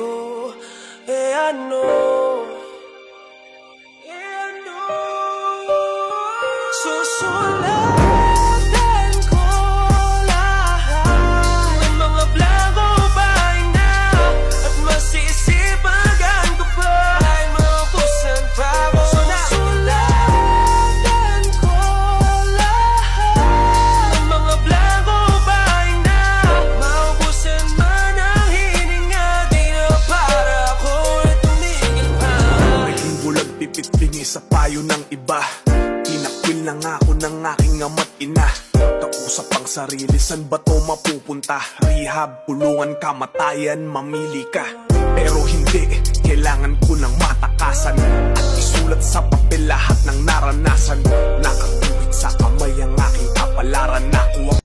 ko. Ano? Susulatan ko lahat ng mga blanco bahay na, at masisipagan ko pa ay maubusan pa ako. Susulatan ko lahat ng mga blanco bahay na, maubusan man ang hininga, di na para ako ay tumigil pa. May bulag pipit bingi sa payo ng iba. Inakwil na nga ako ng aking ama't ina. Kausap ang sarili, san ba to mapupunta? Rehab, pulungan, kamatayan, mamili ka. Pero hindi, kailangan ko ng matakasan at isulat sa papel lahat ng naranasan. Nakatuwid sa kamay ang aking kapalaran. Nakuha